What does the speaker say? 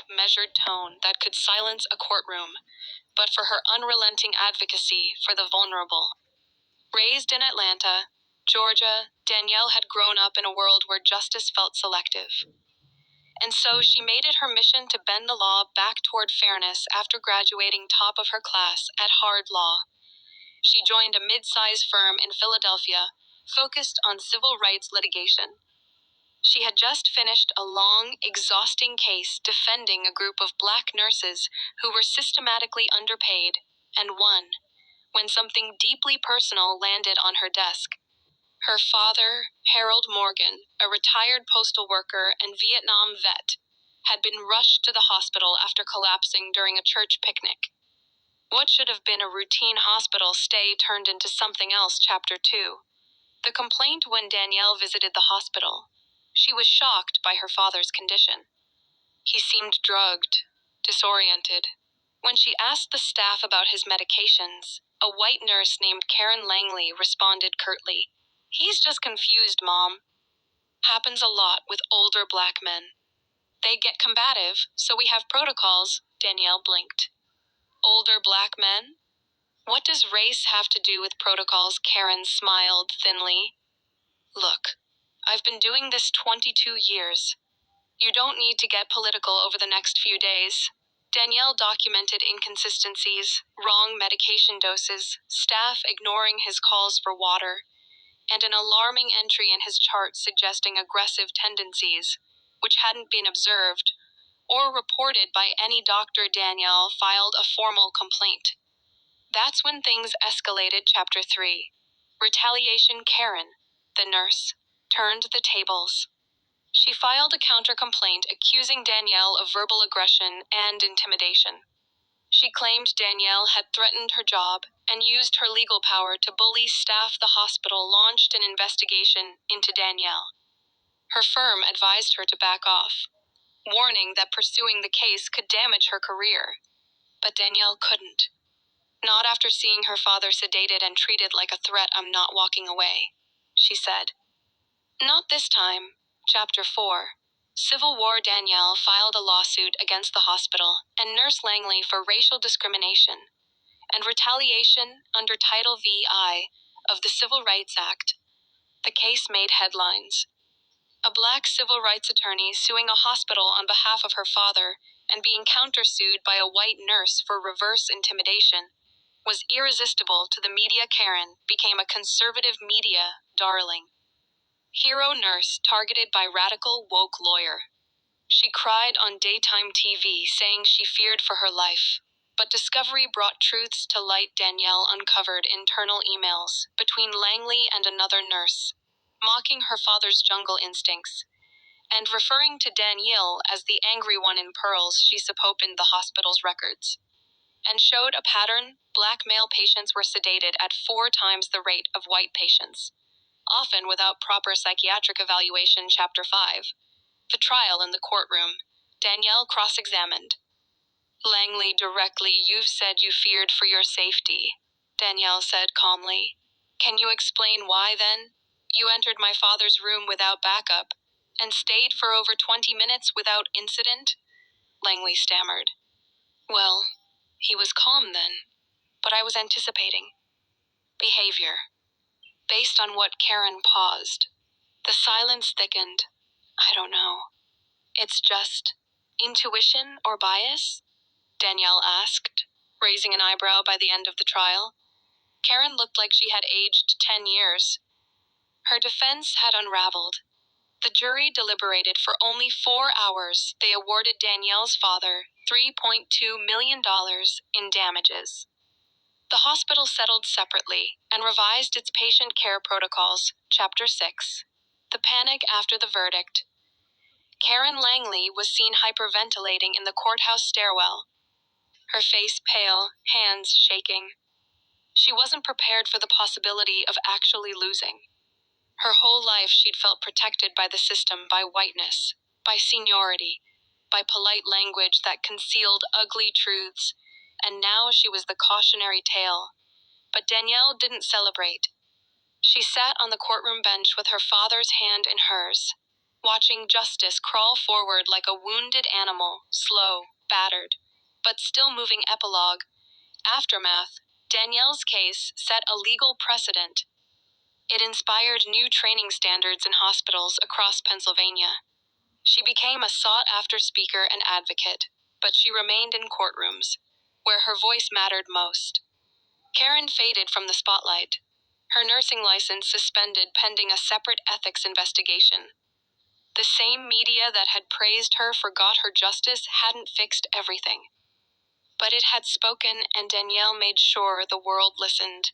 measured tone that could silence a courtroom, but for her unrelenting advocacy for the vulnerable. Raised in Atlanta, Georgia, Danielle had grown up in a world where justice felt selective. And so she made it her mission to bend the law back toward fairness after graduating top of her class at Hard Law. She joined a mid-sized firm in Philadelphia, focused on civil rights litigation. She had just finished a long, exhausting case defending a group of black nurses who were systematically underpaid, and won, when something deeply personal landed on her desk. Her father, Harold Morgan, a retired postal worker and Vietnam vet, had been rushed to the hospital after collapsing during a church picnic. What should have been a routine hospital stay turned into something else. Chapter 2. The complaint. When Danielle visited the hospital, she was shocked by her father's condition. He seemed drugged, disoriented. When she asked the staff about his medications, a white nurse named Karen Langley responded curtly, "He's just confused, Mom." Happens a lot with older black men. They get combative, so we have protocols. Danielle blinked. Older black men? What does race have to do with protocols? Karen smiled thinly. Look, I've been doing this 22 years. You don't need to get political over the next few days. Danielle documented inconsistencies, wrong medication doses, staff ignoring his calls for water, and an alarming entry in his chart suggesting aggressive tendencies, which hadn't been observed or reported by any doctor. Danielle filed a formal complaint. That's when things escalated. Chapter 3. Retaliation. Karen, the nurse, turned the tables. She filed a counter-complaint accusing Danielle of verbal aggression and intimidation. She claimed Danielle had threatened her job and used her legal power to bully staff. The hospital launched an investigation into Danielle. Her firm advised her to back off, warning that pursuing the case could damage her career. But Danielle couldn't. Not after seeing her father sedated and treated like a threat. "I'm not walking away," she said. Not this time. Chapter 4. Civil War. Danielle filed a lawsuit against the hospital and Nurse Langley for racial discrimination and retaliation under Title VI of the Civil Rights Act. The case made headlines. A black civil rights attorney suing a hospital on behalf of her father and being countersued by a white nurse for reverse intimidation was irresistible to the media. Karen became a conservative media darling. Hero nurse targeted by radical woke lawyer. She cried on daytime TV saying she feared for her life. But discovery brought truths to light. Danielle uncovered internal emails between Langley and another nurse, mocking her father's jungle instincts, and referring to Danielle as the angry one in pearls. She opened the hospital's records and showed a pattern. Black male patients were sedated at 4 times the rate of white patients, often without proper psychiatric evaluation. Chapter 5. The trial in the courtroom. Danielle cross-examined. Langley directly. "You've said you feared for your safety," Danielle said calmly. "Can you explain why then? You entered my father's room without backup and stayed for over 20 minutes without incident?" Langley stammered. "Well, he was calm then, but I was anticipating behavior." Based on what? Karen paused. The silence thickened. "I don't know. It's just intuition or bias?" Danielle asked, raising an eyebrow. By the end of the trial, Karen looked like she had aged 10 years. Her defense had unraveled. The jury deliberated for only 4 hours. They awarded Danielle's father $3.2 million in damages. The hospital settled separately and revised its patient care protocols. Chapter 6. The panic after the verdict. Karen Langley was seen hyperventilating in the courthouse stairwell, her face pale, hands shaking. She wasn't prepared for the possibility of actually losing. Her whole life she'd felt protected by the system, by whiteness, by seniority, by polite language that concealed ugly truths, and now she was the cautionary tale. But Danielle didn't celebrate. She sat on the courtroom bench with her father's hand in hers. watching justice crawl forward like a wounded animal, slow, battered, but still moving. Epilogue. Aftermath. Danielle's case set a legal precedent. It inspired new training standards in hospitals across Pennsylvania. She became a sought-after speaker and advocate, but she remained in courtrooms, where her voice mattered most. Karen faded from the spotlight, her nursing license suspended pending a separate ethics investigation. The same media that had praised her forgot her justice hadn't fixed everything. But it had spoken, and Danielle made sure the world listened.